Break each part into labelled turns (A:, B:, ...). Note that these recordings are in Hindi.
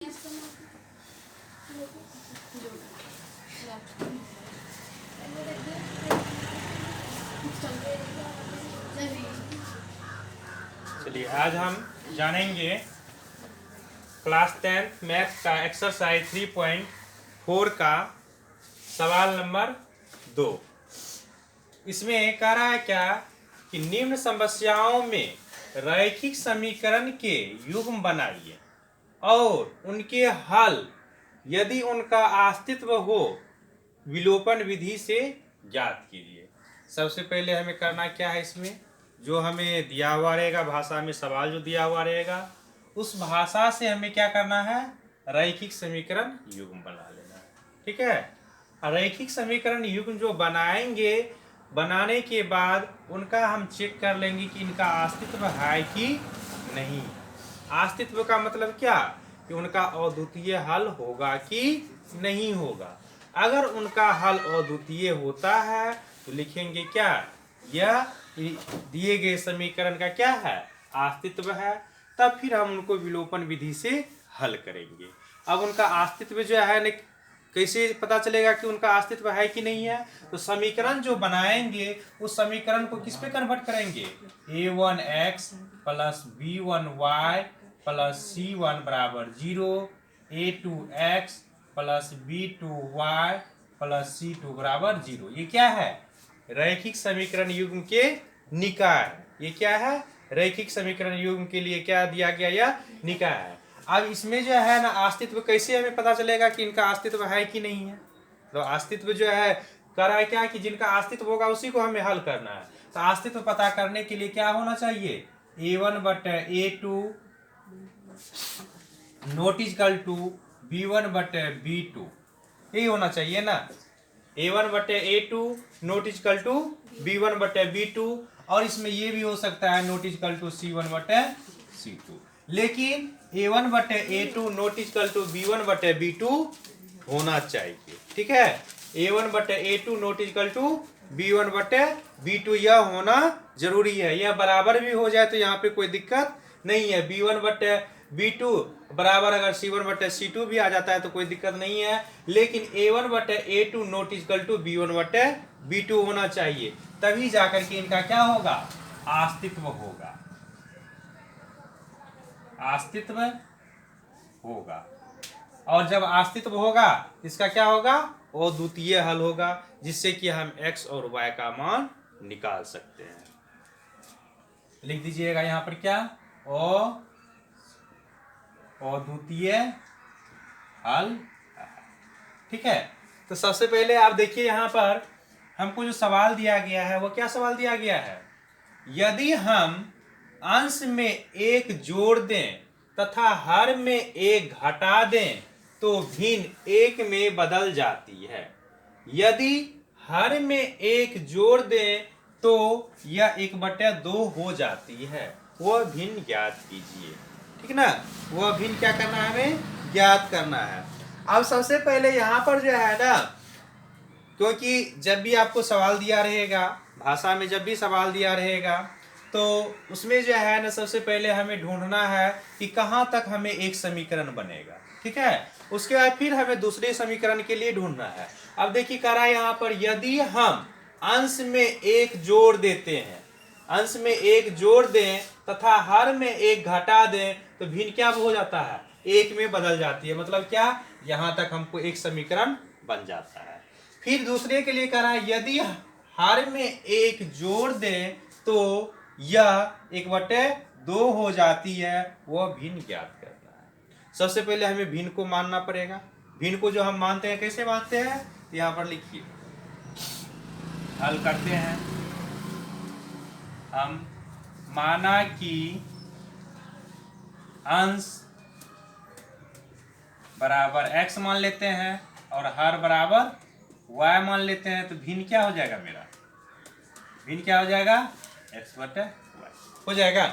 A: चलिए आज हम जानेंगे क्लास 10 मैथ का एक्सरसाइज 3.4 का सवाल नंबर 2। इसमें कह रहा है क्या कि निम्न समस्याओं में रैखिक समीकरण के युग्म बनाइए और उनके हल यदि उनका अस्तित्व हो विलोपन विधि से ज्ञात कीजिए। सबसे पहले हमें करना क्या है, इसमें जो हमें दिया हुआ रहेगा भाषा में सवाल जो दिया हुआ रहेगा उस भाषा से हमें क्या करना है, रैखिक समीकरण युग्म बना लेना है। ठीक है, रैखिक समीकरण युग्म जो बनाएंगे, बनाने के बाद उनका हम चेक कर लेंगे कि इनका अस्तित्व है कि नहीं। अस्तित्व का मतलब क्या कि उनका अद्वितीय हल होगा कि नहीं होगा। अगर उनका हल अद्वितीय होता है तो लिखेंगे क्या, यह दिए गए समीकरण का क्या है, अस्तित्व है। तब फिर हम उनको विलोपन विधि से हल करेंगे। अब उनका अस्तित्व जो है कैसे पता चलेगा कि उनका अस्तित्व है कि नहीं है, तो समीकरण जो बनाएंगे उस समीकरण को किस पे कन्वर्ट करेंगे, a1x plus b1y plus c1 बराबर 0, a2x plus b2y plus c2 बराबर 0। ये क्या है, रैखिक समीकरण युग्म के निकाय। ये क्या है, रैखिक समीकरण युग्म के लिए क्या दिया गया, यह निकाय है। अब इसमें जो है ना अस्तित्व कैसे हमें पता चलेगा कि इनका अस्तित्व है कि नहीं है। तो अस्तित्व जो है कर रहा है क्या कि जिनका अस्तित्व होगा उसी को हमें हल करना है। तो अस्तित्व पता करने के लिए क्या होना चाहिए, a1/a2 not equal to b1/b2, यही होना चाहिए ना। a1/a2 not equal to b1/b2, और इसमें ये भी हो सकता है नॉट इक्वल टू c1/c2। लेकिन a1/a2 not equal to b1/b2 होना चाहिए। ठीक है, a1/a2 not equal to b1/b2 यह होना जरूरी है। यह बराबर भी हो जाए तो यहाँ पे कोई दिक्कत नहीं है। b1/b2 बराबर अगर c1/c2 भी आ जाता है तो कोई दिक्कत नहीं है। लेकिन a1/a2 not equal to b1/b2 होना चाहिए, तभी जाकर के इनका क्या होगा, अस्तित्व होगा, अस्तित्व होगा। और जब अस्तित्व होगा इसका क्या होगा, अद्वितीय हल होगा, जिससे कि हम x और y का मान निकाल सकते हैं। लिख दीजिएगा यहां पर क्या, अद्वितीय हल। ठीक है, तो सबसे पहले आप देखिए यहां पर हमको जो सवाल दिया गया है वो क्या सवाल दिया गया है, यदि हम अंश में एक जोड़ दें तथा हर में एक घटा दें तो भिन्न एक में बदल जाती है। यदि हर में एक जोड़ दें तो यह 1/2 हो जाती है, वह भिन्न ज्ञात कीजिए। ठीक ना, वह भिन्न क्या करना है, हमें ज्ञात करना है। अब सबसे पहले यहाँ पर जो है ना, क्योंकि जब भी आपको सवाल दिया रहेगा भाषा में, जब भी सवाल दिया रहेगा तो उसमें जो है ना सबसे पहले हमें ढूंढना है कि कहाँ तक हमें एक समीकरण बनेगा। ठीक है, उसके बाद फिर हमें दूसरे समीकरण के लिए ढूंढना है। अब देखिए कह रहा है यहाँ पर, यदि हम अंश में एक जोड़ देते हैं, अंश में एक जोड़ दें तथा हर में एक घटा दें तो भिन्न क्या हो जाता है, एक में बदल जाती है। मतलब क्या, यहाँ तक हमको एक समीकरण बन जाता है। फिर दूसरे के लिए कह रहा है, यदि हर में एक जोड़ दें तो यह 1/2 हो जाती है, वह भिन्न ज्ञात करना है। सबसे पहले हमें भिन्न को मानना पड़ेगा। भिन्न को जो हम मानते हैं, कैसे मानते हैं, यहाँ पर लिखिए, हल करते हैं हम। माना कि अंश बराबर x मान लेते हैं और हर बराबर y मान लेते हैं, तो भिन्न क्या हो जाएगा मेरा, भिन्न क्या हो जाएगा, x/y हो जाएगा।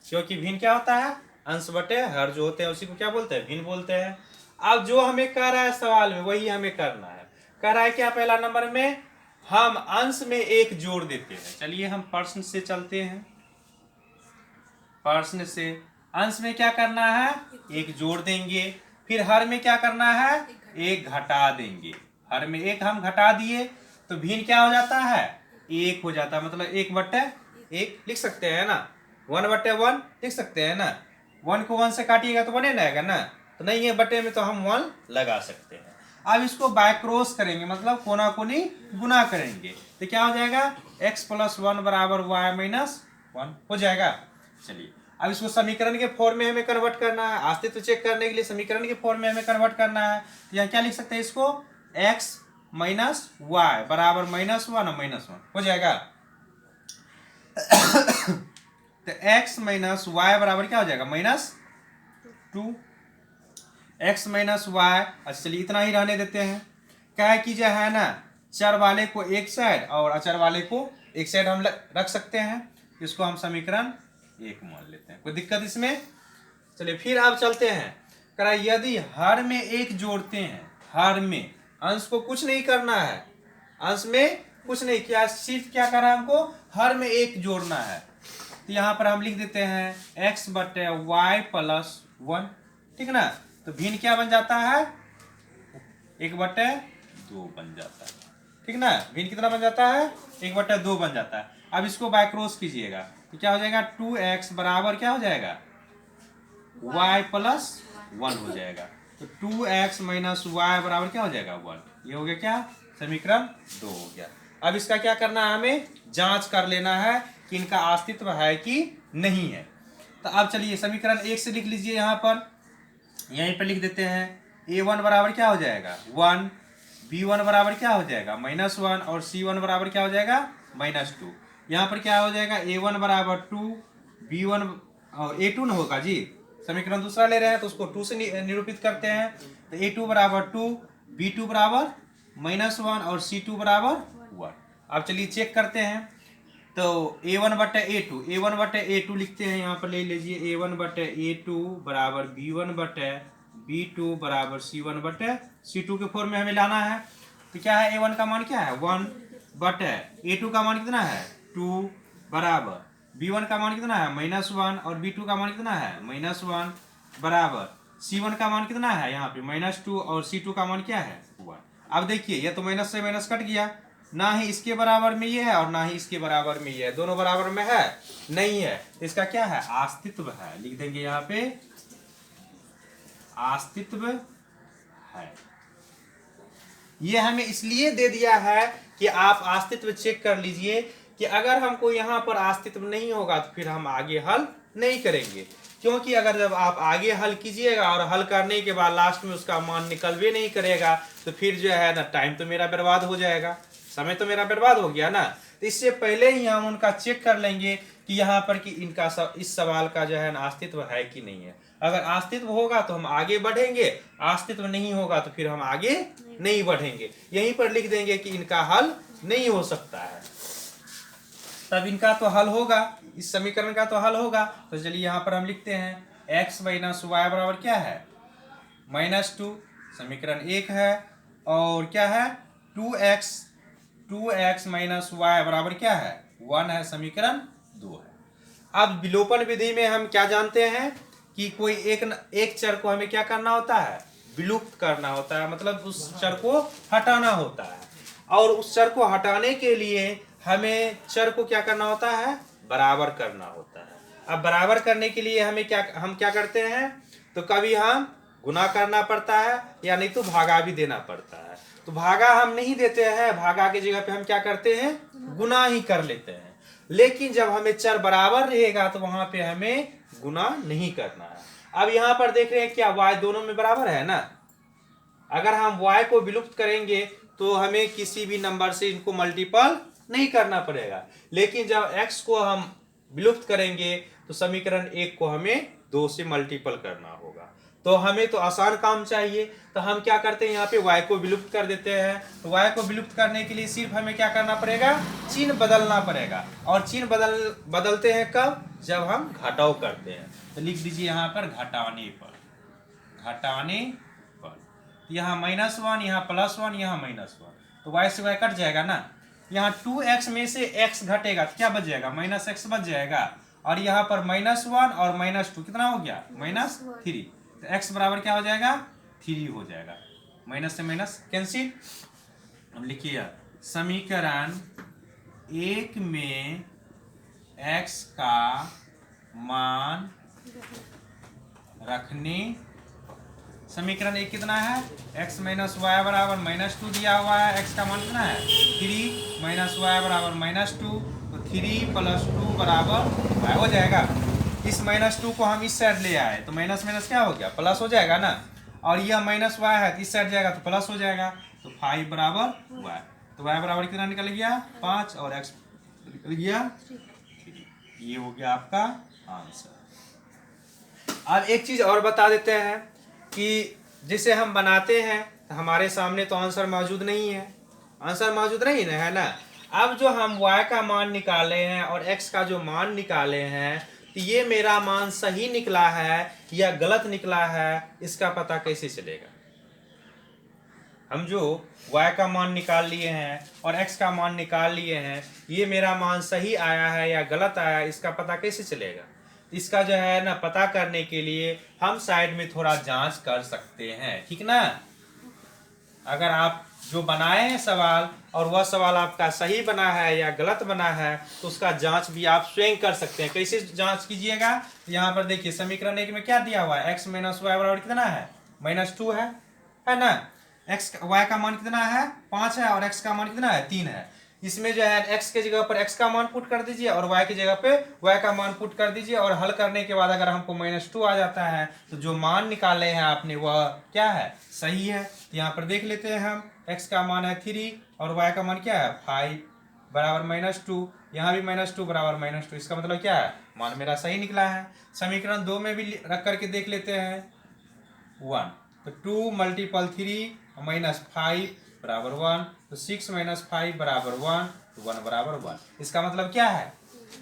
A: क्योंकि भिन्न क्या होता है, अंश बटे हर जो होते हैं उसी को क्या बोलते हैं, भिन्न बोलते हैं। अब जो हमें कह रहा है सवाल में वही हमें करना है। कह रहा है क्या, पहला नंबर में हम अंश में एक जोड़ देते हैं। चलिए हम प्रश्न से चलते हैं। प्रश्न से अंश में क्या करना है, एक जोड़ देंगे फिर हर में क्या करना है, एक घटा देंगे। हर में एक हम घटा दिए तो भिन्न क्या हो जाता है, एक हो जाता है। मतलब 1/1 लिख सकते हैं ना, 1/1 लिख सकते हैं ना। 1 को 1 से काटिएगा तो 1 ही आएगा ना, तो नहीं है बटे में तो हम 1 लगा सकते हैं। अब इसको बाय क्रॉस करेंगे, मतलब कोना कोनी गुना करेंगे, तो क्या हो जाएगा, x + 1 = y - 1 हो जाएगा। चलिए अब इसको समीकरण के फॉर्म में हमें कन्वर्ट करना है, अस्तित्व चेक करने के लिए समीकरण के फॉर्म में हमें कन्वर्ट करना है। तो यहाँ क्या लिख सकते हैं इसको, x - y = -1 और -1 हो जाएगा। तो x - y बराबर क्या हो जाएगा, -2। x - y, अच्छा चलिए इतना ही रहने देते हैं। क्या है कि जो है ना, चर वाले को एक साइड और अचर वाले को एक साइड हम रख सकते हैं। इसको हम समीकरण 1 मान लेते हैं, कोई दिक्कत इसमें। चलिए फिर आप चलते हैं, करा यदि हर में एक जोड़ते हैं, हर में अंश को कुछ नहीं करना है, अंश में कुछ नहीं किया, सिर्फ क्या करना है हमको, हर में एक जोड़ना है। तो यहाँ पर हम लिख देते हैं x/y + 1, ठीक ना। तो भिन्न क्या बन जाता है, 1/2 बन जाता है, ठीक ना। भिन्न कितना बन जाता है, 1/2 बन जाता है। अब इसको बाय क्रॉस कीजिएगा तो क्या हो जाएगा, 2x बराबर क्या हो जाएगा, y + 1 हो जाएगा। तो 2x - y बराबर क्या हो जाएगा, 1। ये हो गया क्या, समीकरण 2 हो गया। अब इसका क्या करना है, हमें जांच कर लेना है कि इनका अस्तित्व है कि नहीं है। तो अब चलिए समीकरण 1 से लिख लीजिए, यहाँ पर यहीं पर लिख देते हैं। a1 बराबर क्या हो जाएगा, 1, b1 बराबर क्या हो जाएगा, -1 और c1 बराबर क्या हो जाएगा, -2। यहाँ पर क्या हो जाएगा, a1 बराबर 2, b1 और a2 न होगा जी, समीकरण दूसरा ले रहे हैं तो उसको 2 से निरूपित करते हैं। तो a2 बराबर 2, b2 बराबर -1 और c2 बराबर 1। अब चलिए चेक करते हैं। तो a1/a2, a1/a2 लिखते हैं, यहाँ पर ले लीजिए a1/a2 बराबर b1/b2 बराबर c1/c2 के फॉर्म में हमें लाना है। तो क्या है, a1 का मान क्या है, 1/a2 का मान कितना है, 2 बराबर b1 का मान कितना है, -1 और b2 का मान कितना है, -1 बराबर c1 का मान कितना है, यहाँ पे -2 और c2 का मान क्या है, 1। अब देखिए ये तो माइनस से माइनस कट गया, ना ही इसके बराबर में ये है और ना ही इसके बराबर में ये है, दोनों बराबर में है नहीं है। इसका क्या है, अस्तित्व है, लिख देंगे यहाँ पे अस्तित्व है। ये हमें इसलिए दे दिया है कि आप अस्तित्व चेक कर लीजिए कि अगर हमको यहाँ पर अस्तित्व नहीं होगा तो फिर हम आगे हल नहीं करेंगे। क्योंकि अगर जब आप आगे हल कीजिएगा और हल करने के बाद लास्ट में उसका मान निकलवे नहीं करेगा तो फिर जो है ना, टाइम तो मेरा बर्बाद हो जाएगा, समय तो मेरा बर्बाद हो गया ना। तो इससे पहले ही हम उनका चेक कर लेंगे कि यहाँ पर कि इनका इस सवाल का जो है ना अस्तित्व है कि नहीं है। अगर अस्तित्व होगा तो हम आगे बढ़ेंगे, अस्तित्व नहीं होगा तो फिर हम आगे नहीं बढ़ेंगे। यहीं पर लिख देंगे कि इनका हल नहीं हो सकता है, तब इनका तो हल होगा, इस समीकरण का तो हल होगा। तो चलिए यहाँ पर हम लिखते हैं x - y बराबर क्या है, -2, समीकरण 1 है। और क्या है, 2x - y बराबर क्या है, 1 है, समीकरण 2 है। अब विलोपन विधि में हम क्या जानते हैं कि कोई एक चर को हमें क्या करना होता है, विलुप्त करना होता है, मतलब उस चर को हटाना होता है। और उस चर को हटाने के लिए हमें चर को क्या करना होता है, बराबर करना होता है। अब बराबर करने के लिए हम क्या करते हैं, तो कभी हम गुना करना पड़ता है या नहीं तो भागा भी देना पड़ता है। तो भागा हम नहीं देते हैं, भागा की जगह पे हम क्या करते हैं, गुना ही कर लेते हैं। लेकिन जब हमें चर बराबर रहेगा तो वहां पे हमें गुना नहीं करना है। अब यहाँ पर देख रहे हैं क्या y दोनों में बराबर है ना। अगर हम y को विलुप्त करेंगे तो हमें किसी भी नंबर से इनको मल्टीपल नहीं करना पड़ेगा। लेकिन जब x को हम विलुप्त करेंगे तो समीकरण 1 को हमें 2 से मल्टीपल करना होगा। तो हमें तो आसान काम चाहिए, तो हम क्या करते हैं, यहाँ पे y को विलुप्त कर देते हैं। तो y को विलुप्त करने के लिए सिर्फ हमें क्या करना पड़ेगा, चिन्ह बदलना पड़ेगा। और चिन्ह बदलते हैं कब, जब हम घटाव करते हैं। तो लिख दीजिए यहाँ पर घटाने पर, यहाँ -1, यहाँ +1, यहाँ -1, तो y से y कट जाएगा ना। यहाँ 2x में से x घटेगा तो क्या बच जाएगा, -x बच जाएगा। और यहाँ पर -1 और -2 कितना हो गया, -3। तो x बराबर क्या हो जाएगा, 3 हो जाएगा। माइनस से माइनस कैंसिल। अब लिखिए समीकरण 1 में x का मान रखने, समीकरण 1 कितना है, x माइनस वाई बराबर -2 दिया हुआ है, x का मान कितना है 3 माइनस वाई बराबर -2, तो 3 + 2 बराबर y हो जाएगा। इस -2 को हम इस साइड ले आए तो माइनस माइनस क्या हो गया, प्लस हो जाएगा ना, और यह माइनस वाई है तो इस साइड जाएगा तो प्लस हो जाएगा, तो 5 बराबर y, तो y बराबर कितना निकल गया 5 और x निकल गया 3। ये हो गया आपका आंसर। अब एक चीज और बता देते हैं कि जिसे हम बनाते हैं तो हमारे सामने तो आंसर मौजूद नहीं है, आंसर मौजूद नहीं है ना। अब जो हम y का मान निकाले हैं और x का जो मान निकाले हैं, तो ये मेरा मान सही निकला है या गलत निकला है, इसका पता कैसे चलेगा। हम जो y का मान निकाल लिए हैं और x का मान निकाल लिए हैं, ये मेरा मान सही आया है या गलत आया है, इसका पता कैसे चलेगा। इसका जो है ना पता करने के लिए हम साइड में थोड़ा जांच कर सकते हैं, ठीक ना। अगर आप जो बनाए हैं सवाल और वह सवाल आपका सही बना है या गलत बना है, तो उसका जांच भी आप स्वयं कर सकते हैं। कैसे जांच कीजिएगा, यहाँ पर देखिए समीकरण 1 में क्या दिया हुआ है, x माइनस वाई बराबर कितना है -2 है ना। y का मान कितना है 5 है और x का मान कितना है 3 है। इसमें जो है x के जगह पर x का मान पुट कर दीजिए और y की जगह पे y का मान पुट कर दीजिए, और हल करने के बाद अगर हमको -2 आ जाता है तो जो मान निकाले हैं आपने वह क्या है, सही है। तो यहाँ पर देख लेते हैं हम, x का मान है 3 और y का मान क्या है 5 बराबर -2, यहाँ भी -2 बराबर -2, इसका मतलब क्या है, मान मेरा सही निकला है। समीकरण 2 में भी रख करके देख लेते हैं 1, तो 2 × 3 -5 बराबर 1, तो 6 - 5 बराबर 1, तो 1 बराबर 1। इसका मतलब क्या है,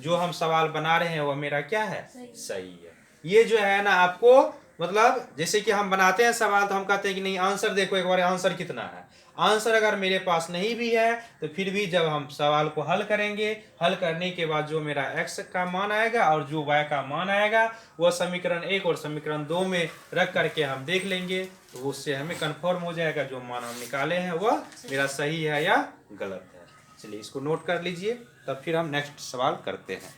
A: जो हम सवाल बना रहे हैं वह मेरा क्या है, सही है। ये जो है ना आपको मतलब जैसे कि हम बनाते हैं सवाल तो हम कहते हैं कि नहीं आंसर देखो एक बार आंसर कितना है। आंसर अगर मेरे पास नहीं भी है तो फिर भी जब हम सवाल को हल करेंगे, हल करने के बाद जो मेरा x का मान आएगा और जो y का मान आएगा वह समीकरण 1 और समीकरण 2 में रख करके हम देख लेंगे, तो उससे हमें कंफर्म हो जाएगा जो मान हम निकाले हैं वह मेरा सही है या गलत है। चलिए इसको नोट कर लीजिए, तब फिर हम नेक्स्ट सवाल करते हैं।